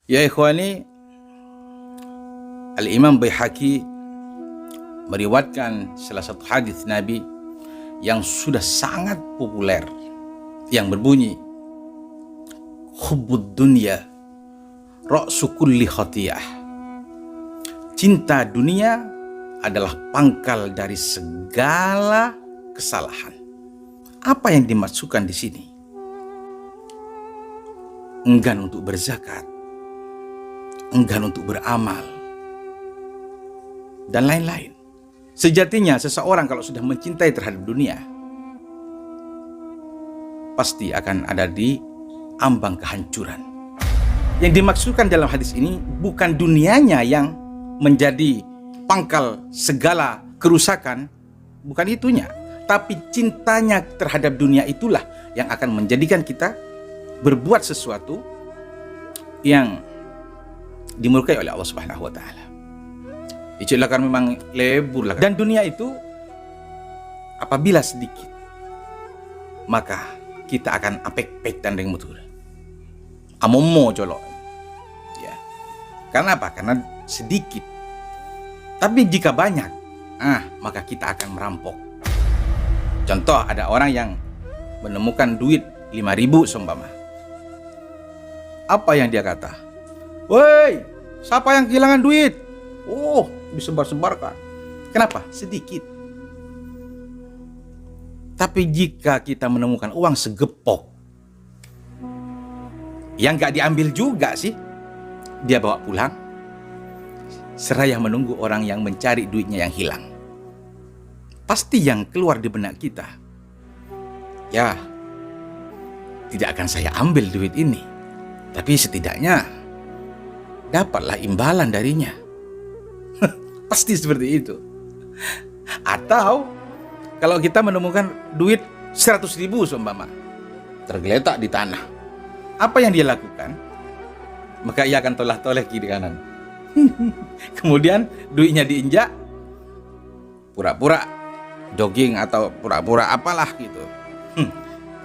Ya ikhwani, Al-Imam Baihaqi meriwayatkan salah satu hadis Nabi yang sudah sangat populer yang berbunyi, hubbud dunya ra'su kulli khatiyah. Cinta dunia adalah pangkal dari segala kesalahan. Apa yang dimaksudkan di sini? Enggan untuk berzakat, enggan untuk beramal, dan lain-lain. Sejatinya seseorang kalau sudah mencintai terhadap dunia, pasti akan ada di ambang kehancuran. Yang dimaksudkan dalam hadis ini bukan dunianya yang menjadi pangkal segala kerusakan, bukan itunya, tapi cintanya terhadap dunia itulah yang akan menjadikan kita berbuat sesuatu yang dimurkai oleh Allah Subhanahu wa taala. Itulah kan memang lebur lah. Dan dunia itu apabila sedikit, maka kita akan apek-pek dan mutur. Amomo colok. Ya. Karena apa? Karena sedikit. Tapi jika banyak, maka kita akan merampok. Contoh, ada orang yang menemukan duit 5.000 seumpama. Apa yang dia kata? Woi, siapa yang kehilangan duit? Oh, disebar-sebarkan. Kenapa? Sedikit. Tapi jika kita menemukan uang segepok yang gak diambil juga sih, dia bawa pulang, seraya menunggu orang yang mencari duitnya yang hilang. Pasti yang keluar di benak kita, ya, tidak akan saya ambil duit ini, tapi setidaknya dapatlah imbalan darinya. Pasti seperti itu. Atau kalau kita menemukan duit 100.000 seumpama tergeletak di tanah, apa yang dia lakukan? Maka ia akan tolah-toleh kiri kanan. Kemudian duitnya diinjak, pura-pura jogging atau pura-pura apalah gitu,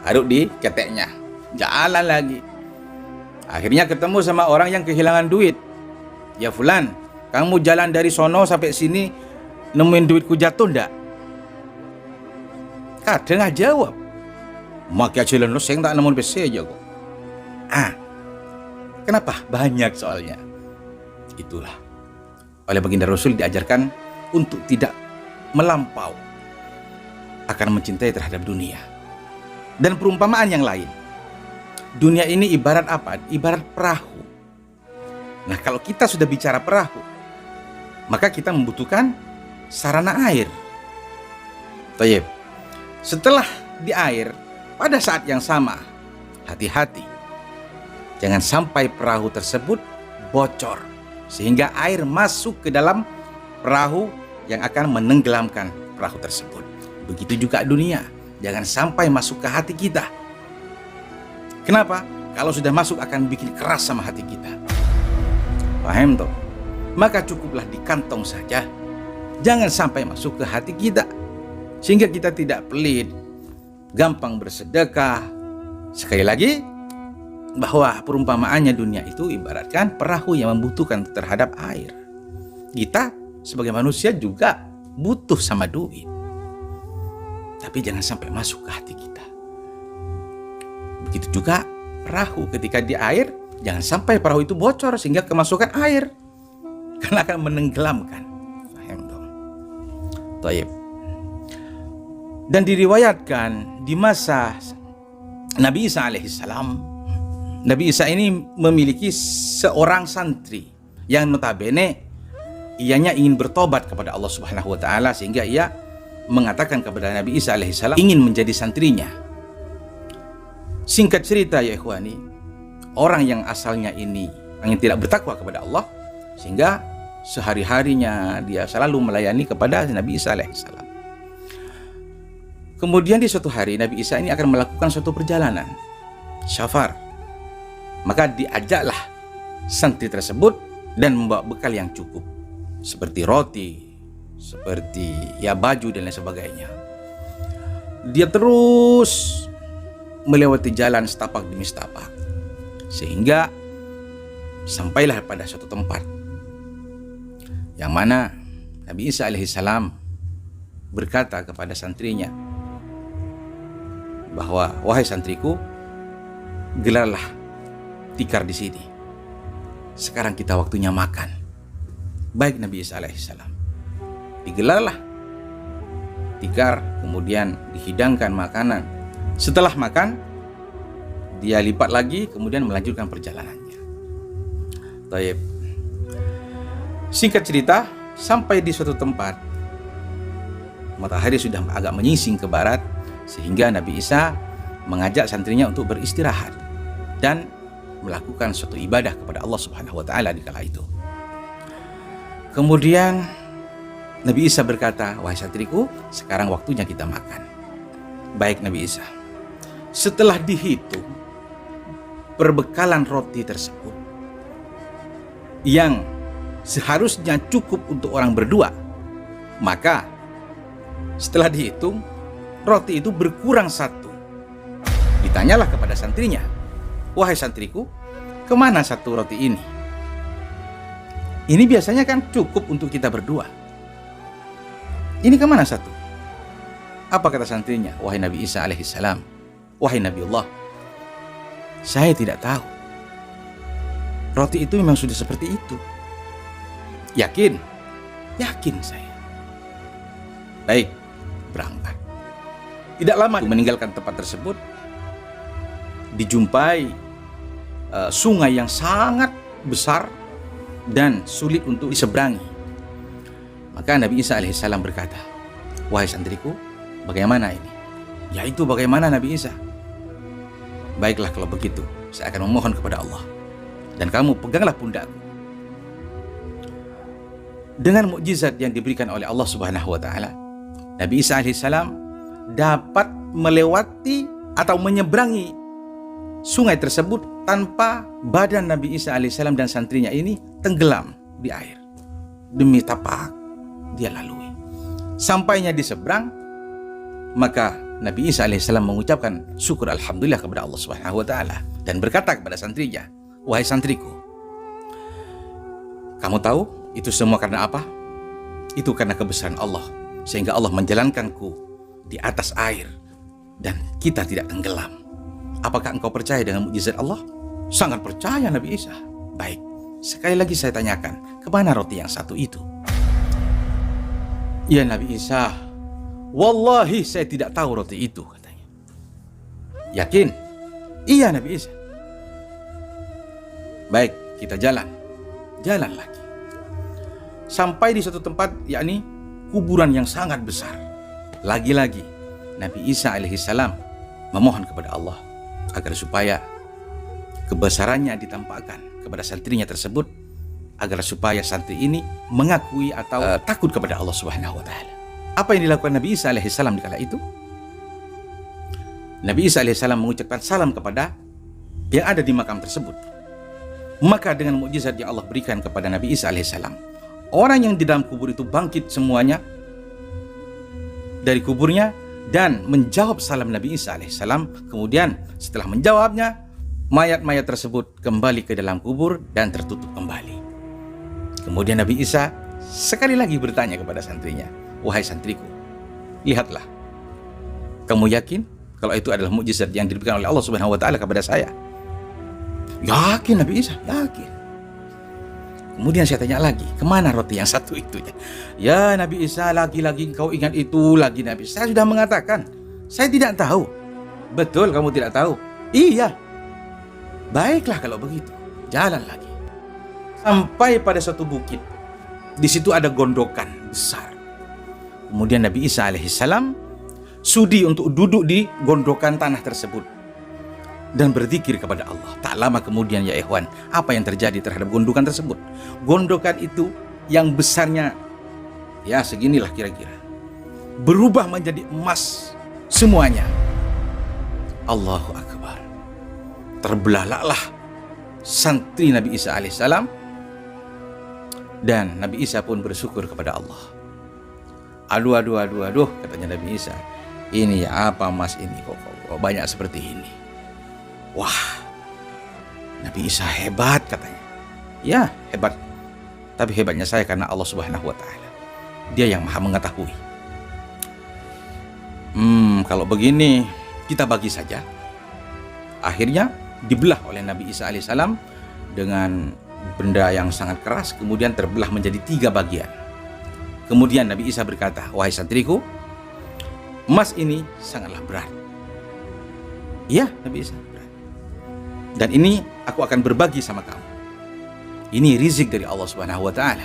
taruh di keteknya, jalan lagi. Akhirnya ketemu sama orang yang kehilangan duit. Ya fulan, kamu jalan dari sono sampai sini nemuin duitku jatuh ndak? Kadang nggak jawab. Maka jalan lo saya tak nemuin PC aja kok. Kenapa? Banyak soalnya. Itulah. Oleh baginda Rasul diajarkan untuk tidak melampau akan mencintai terhadap dunia. Dan perumpamaan yang lain. Dunia ini ibarat apa? Ibarat perahu. Nah, kalau kita sudah bicara perahu, maka kita membutuhkan sarana air. Tayyib. Setelah di air, pada saat yang sama, hati-hati. Jangan sampai perahu tersebut bocor, sehingga air masuk ke dalam perahu yang akan menenggelamkan perahu tersebut. Begitu juga dunia. Jangan sampai masuk ke hati kita. Kenapa? Kalau sudah masuk akan bikin keras sama hati kita. Paham toh? Maka cukuplah di kantong saja. Jangan sampai masuk ke hati kita. Sehingga kita tidak pelit, gampang bersedekah. Sekali lagi, bahwa perumpamaannya dunia itu ibaratkan perahu yang membutuhkan terhadap air. Kita sebagai manusia juga butuh sama duit. Tapi jangan sampai masuk ke hati kita. Begitu juga perahu ketika di air, jangan sampai perahu itu bocor sehingga kemasukan air. Karena akan menenggelamkan. Paham dong? Taib. Dan diriwayatkan di masa Nabi Isa alaihissalam, Nabi Isa ini memiliki seorang santri yang notabene ianya ingin bertobat kepada Allah Subhanahu wa taala, sehingga ia mengatakan kepada Nabi Isa alaihissalam ingin menjadi santrinya. Singkat cerita ya ikhwani, orang yang asalnya ini yang tidak bertakwa kepada Allah, sehingga sehari-harinya dia selalu melayani kepada Nabi Isa alaihissalam. Kemudian di suatu hari Nabi Isa ini akan melakukan suatu perjalanan syafar. Maka diajaklah santri tersebut dan membawa bekal yang cukup, seperti roti, seperti ya baju dan lain sebagainya. Dia terus melewati jalan setapak demi setapak, sehingga sampailah pada suatu tempat yang mana Nabi Isa alaihissalam berkata kepada santrinya bahwa, wahai santriku, gelarlah tikar di sini. Sekarang kita waktunya makan. Baik Nabi Isa alaihissalam. Digelarlah tikar, kemudian dihidangkan makanan. Setelah makan, dia lipat lagi, kemudian melanjutkan perjalanannya. Taib. Singkat cerita, sampai di suatu tempat, matahari sudah agak menyingsing ke barat, sehingga Nabi Isa mengajak santrinya untuk beristirahat dan melakukan suatu ibadah kepada Allah Subhanahu wa taala di kala itu. Kemudian Nabi Isa berkata, wahai santriku, sekarang waktunya kita makan. Baik Nabi Isa. Setelah dihitung perbekalan roti tersebut yang seharusnya cukup untuk orang berdua, maka setelah dihitung roti itu berkurang satu. Ditanyalah kepada santrinya, wahai santriku, kemana satu roti ini? Ini biasanya kan cukup untuk kita berdua. Ini kemana satu? Apa kata santrinya? Wahai Nabi Isa alaihissalam, wahai Nabi Allah, saya tidak tahu. Roti itu memang sudah seperti itu. Yakin? Yakin saya. Baik, berangkat. Tidak lama meninggalkan tempat tersebut, dijumpai sungai yang sangat besar dan sulit untuk diseberangi. Maka Nabi Isa alaihissalam berkata, wahai santriku, bagaimana ini? Yaitu bagaimana Nabi Isa? Baiklah kalau begitu, saya akan memohon kepada Allah, dan kamu peganglah pundakku. Dengan mukjizat yang diberikan oleh Allah Subhanahu wa taala, Nabi Isa alaihissalam dapat melewati atau menyeberangi sungai tersebut tanpa badan Nabi Isa alaihissalam dan santrinya ini tenggelam di air. Demi tapak dia lalui. Sampainya di seberang, maka Nabi Isa alaihissalam mengucapkan syukur alhamdulillah kepada Allah Subhanahu wa taala dan berkata kepada santrinya, wahai santriku, kamu tahu itu semua karena apa? Itu karena kebesaran Allah, sehingga Allah menjalankanku di atas air dan kita tidak tenggelam. Apakah engkau percaya dengan mukjizat Allah? Sangat percaya Nabi Isa. Baik, sekali lagi saya tanyakan, kemana roti yang satu itu? Ya Nabi Isa, wallahi saya tidak tahu roti itu, katanya. Yakin? Iya Nabi Isa. Baik, kita jalan. Jalan lagi. Sampai di suatu tempat, yakni kuburan yang sangat besar. Lagi-lagi Nabi Isa alaihissalam memohon kepada Allah agar supaya kebesarannya ditampakkan kepada santrinya tersebut, agar supaya santri ini mengakui atau takut kepada Allah Subhanahu wa taala. Apa yang dilakukan Nabi Isa alaihissalam di kala itu? Nabi Isa alaihissalam mengucapkan salam kepada yang ada di makam tersebut. Maka dengan mukjizat yang Allah berikan kepada Nabi Isa alaihissalam, orang yang di dalam kubur itu bangkit semuanya dari kuburnya dan menjawab salam Nabi Isa alaihissalam. Kemudian setelah menjawabnya, mayat-mayat tersebut kembali ke dalam kubur dan tertutup kembali. Kemudian Nabi Isa sekali lagi bertanya kepada santrinya, wahai santriku, lihatlah, kamu yakin kalau itu adalah mukjizat yang diberikan oleh Allah Subhanahu wa taala kepada saya? Yakin Nabi Isa, yakin. Kemudian saya tanya lagi, kemana roti yang satu itu? Ya Nabi Isa, lagi-lagi engkau ingat itu lagi Nabi. Saya sudah mengatakan, saya tidak tahu. Betul kamu tidak tahu? Iya. Baiklah kalau begitu, jalan lagi. Sampai pada suatu bukit. Di situ ada gondokan besar. Kemudian Nabi Isa alaihissalam sudi untuk duduk di gondokan tanah tersebut dan berzikir kepada Allah. Tak lama kemudian ya ikhwan, apa yang terjadi terhadap gondokan tersebut? Gondokan itu yang besarnya ya seginilah kira-kira, berubah menjadi emas semuanya. Allahu Akbar. Terbelahlah santri Nabi Isa alaihissalam, dan Nabi Isa pun bersyukur kepada Allah. Aduh, katanya Nabi Isa, ini ya apa emas ini kok banyak seperti ini. Wah, Nabi Isa hebat katanya. Ya, hebat. Tapi hebatnya saya karena Allah Subhanahu wa taala. Dia yang Maha mengetahui. Kalau begini kita bagi saja. Akhirnya dibelah oleh Nabi Isa alaihissalam dengan benda yang sangat keras, kemudian terbelah menjadi 3 bagian. Kemudian Nabi Isa berkata, "Wahai santriku, emas ini sangatlah berat." Iya, Nabi Isa, berat. Dan ini aku akan berbagi sama kamu. Ini rizki dari Allah Subhanahu wa taala.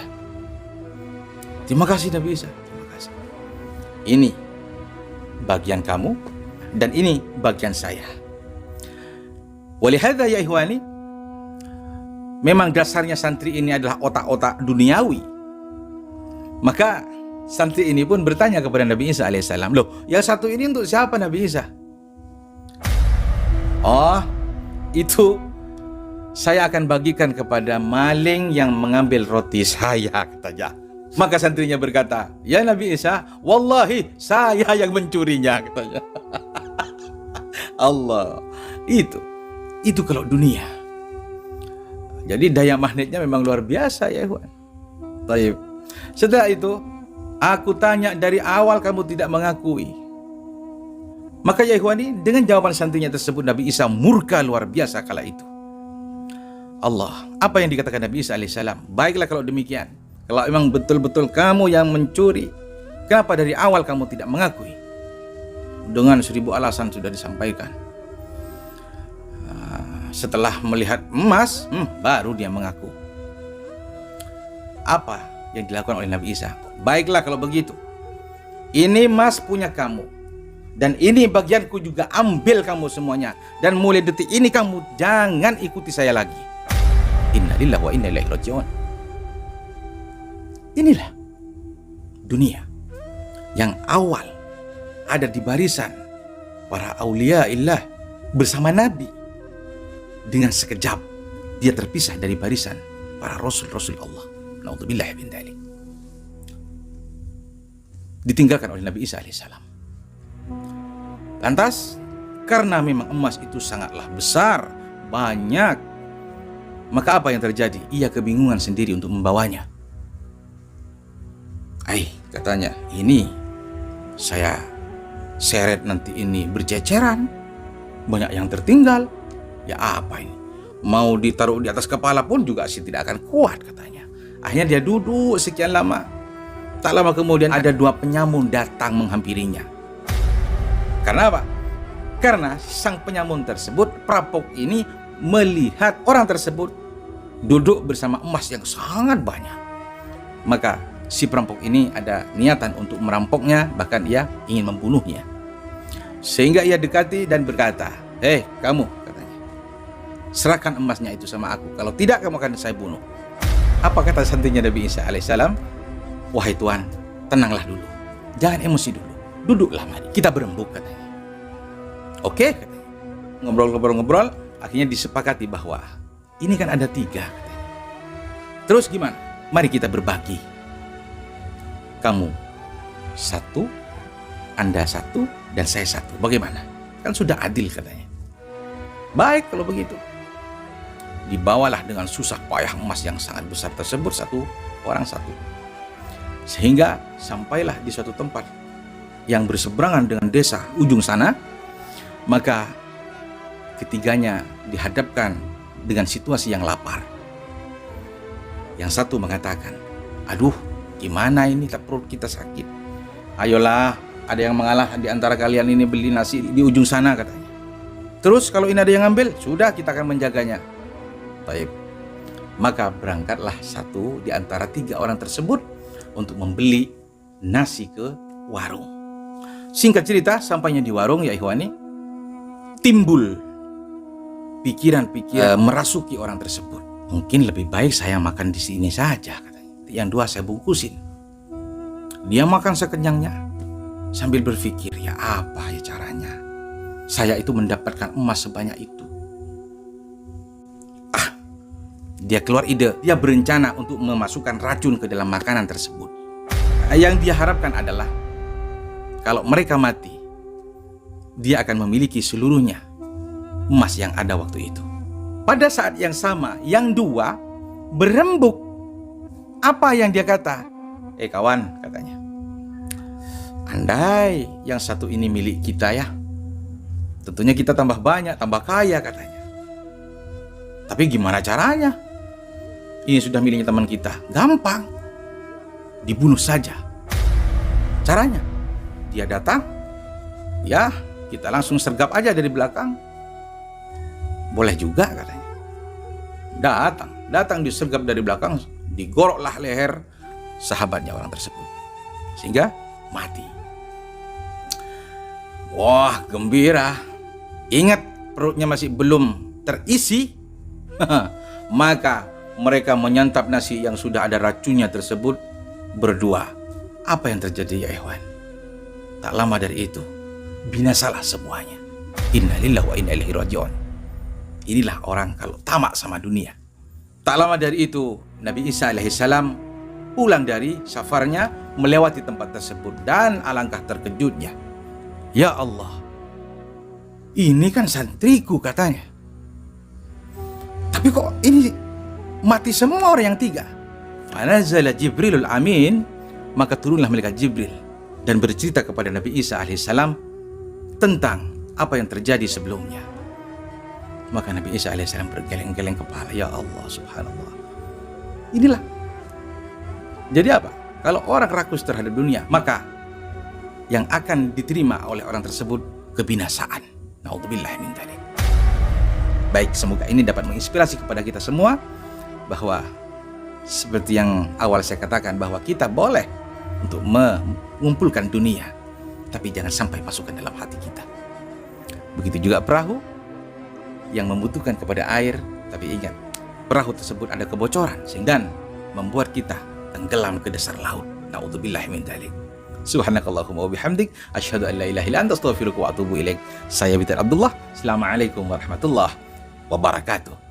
Terima kasih Nabi Isa, terima kasih. Ini bagian kamu dan ini bagian saya. Walihada ya ikhwani, memang dasarnya santri ini adalah otak-otak duniawi. Maka santri ini pun bertanya kepada Nabi Isa alaihissalam, "Loh, yang satu ini untuk siapa Nabi Isa?" "Oh, itu saya akan bagikan kepada maling yang mengambil roti saya," katanya. Maka santrinya berkata, "Ya Nabi Isa, wallahi saya yang mencurinya," katanya. Allah, itu kalau dunia. Jadi daya magnetnya memang luar biasa ya ikhwan. Baik. Setelah itu, aku tanya dari awal kamu tidak mengakui. Maka ya ikhwani, dengan jawaban santrinya tersebut Nabi Isa murka luar biasa kala itu. Allah, apa yang dikatakan Nabi Isa alaihissalam? Baiklah kalau demikian. Kalau memang betul-betul kamu yang mencuri, kenapa dari awal kamu tidak mengakui? Dengan 1000 alasan sudah disampaikan. Setelah melihat emas, baru dia mengaku. Apa yang dilakukan oleh Nabi Isa? Baiklah kalau begitu. Ini emas punya kamu. Dan ini bagianku juga, ambil kamu semuanya. Dan mulai detik ini kamu jangan ikuti saya lagi. Innalillahi wa inna ilaihi raji'un. Inilah dunia yang awal ada di barisan para aulia illah bersama Nabi. Dengan sekejap dia terpisah dari barisan para rasul-rasul Allah. Naudzubillah min dzalik. Ditinggalkan oleh Nabi Isa alaihissalam. Lantas karena memang emas itu sangatlah besar, banyak, maka apa yang terjadi? Ia kebingungan sendiri untuk membawanya. Katanya, ini saya seret nanti ini berceceran, banyak yang tertinggal. Ya apa ini? Mau ditaruh di atas kepala pun juga sih tidak akan kuat katanya. Akhirnya dia duduk sekian lama. Tak lama kemudian ada 2 penyamun datang menghampirinya. Karena apa? Karena sang penyamun tersebut, perampok ini melihat orang tersebut duduk bersama emas yang sangat banyak. Maka si perampok ini ada niatan untuk merampoknya, bahkan ia ingin membunuhnya. Sehingga ia dekati dan berkata, "Hei kamu," katanya, "serahkan emasnya itu sama aku. Kalau tidak kamu akan saya bunuh." Apa kata santrinya Nabi Isa alaihissalam? "Wahai Tuhan, tenanglah dulu. Jangan emosi dulu. Duduklah mari. Kita berembuk," katanya. "Oke," katanya. Ngobrol-ngobrol, akhirnya disepakati bahwa ini kan ada 3, katanya. "Terus gimana? Mari kita berbagi. Kamu 1, Anda 1, dan saya 1. Bagaimana? Kan sudah adil," katanya. "Baik kalau begitu." Dibawalah dengan susah payah emas yang sangat besar tersebut, 1 orang 1. Sehingga sampailah di suatu tempat yang berseberangan dengan desa ujung sana. Maka ketiganya dihadapkan dengan situasi yang lapar. Yang satu mengatakan, "Aduh, gimana ini, tak perut kita sakit. Ayolah, ada yang mengalah di antara kalian ini beli nasi di ujung sana," katanya. "Terus kalau ini ada yang ngambil, sudah kita akan menjaganya." Baik. Maka berangkatlah 1 di antara 3 orang tersebut untuk membeli nasi ke warung. Singkat cerita, sampainya di warung ya ikhwani, timbul pikiran-pikiran merasuki orang tersebut. "Mungkin lebih baik saya makan di sini saja," katanya. "Yang 2 saya bungkusin." Dia makan sekenyangnya sambil berpikir, ya apa ya caranya saya itu mendapatkan emas sebanyak itu. Dia keluar ide, dia berencana untuk memasukkan racun ke dalam makanan tersebut. Yang dia harapkan adalah kalau mereka mati, dia akan memiliki seluruhnya emas yang ada waktu itu. Pada saat yang sama, yang 2 berembuk. Apa yang dia kata? Kawan, katanya, andai yang satu ini milik kita ya, tentunya kita tambah banyak, tambah kaya, katanya. Tapi gimana caranya? Ini sudah miliknya teman kita. Gampang, dibunuh saja. Caranya, dia datang, ya kita langsung sergap aja dari belakang. Boleh juga, katanya. Datang disergap dari belakang, digoroklah leher sahabatnya orang tersebut, sehingga mati. Wah, gembira. Ingat, perutnya masih belum terisi. Maka mereka menyantap nasi yang sudah ada racunnya tersebut berdua. Apa yang terjadi ya ikhwan? Tak lama dari itu, binasalah semuanya. Innalillahi wa inna ilaihi raji'un. Inilah orang kalau tamak sama dunia. Tak lama dari itu, Nabi Isa alaihissalam pulang dari safarnya, melewati tempat tersebut, dan alangkah terkejutnya. Ya Allah, ini kan santriku, katanya. Tapi kok ini mati semua orang yang 3? Fanazala Jibrilul Amin, maka turunlah malaikat Jibril dan bercerita kepada Nabi Isa alaihissalam tentang apa yang terjadi sebelumnya. Maka Nabi Isa alaihissalam bergeleng-geleng kepala. Ya Allah, subhanallah. Inilah. Jadi apa? Kalau orang rakus terhadap dunia, maka yang akan diterima oleh orang tersebut kebinasaan. Na'udzubillah min dzalik. Baik, semoga ini dapat menginspirasi kepada kita semua bahwa seperti yang awal saya katakan, bahwa kita boleh untuk mengumpulkan dunia, tapi jangan sampai masukkan dalam hati kita. Begitu juga perahu yang membutuhkan kepada air, tapi ingat, perahu tersebut ada kebocoran sehingga membuat kita tenggelam ke dasar laut. Na'udzubillah min dzalik. Subhanakallahumma wa bihamdik, asyhadu an la ilaha illa anta, astaghfiruka wa atubu ilaik. Saya Bitar Abdullah. Assalamualaikum warahmatullahi wabarakatuh.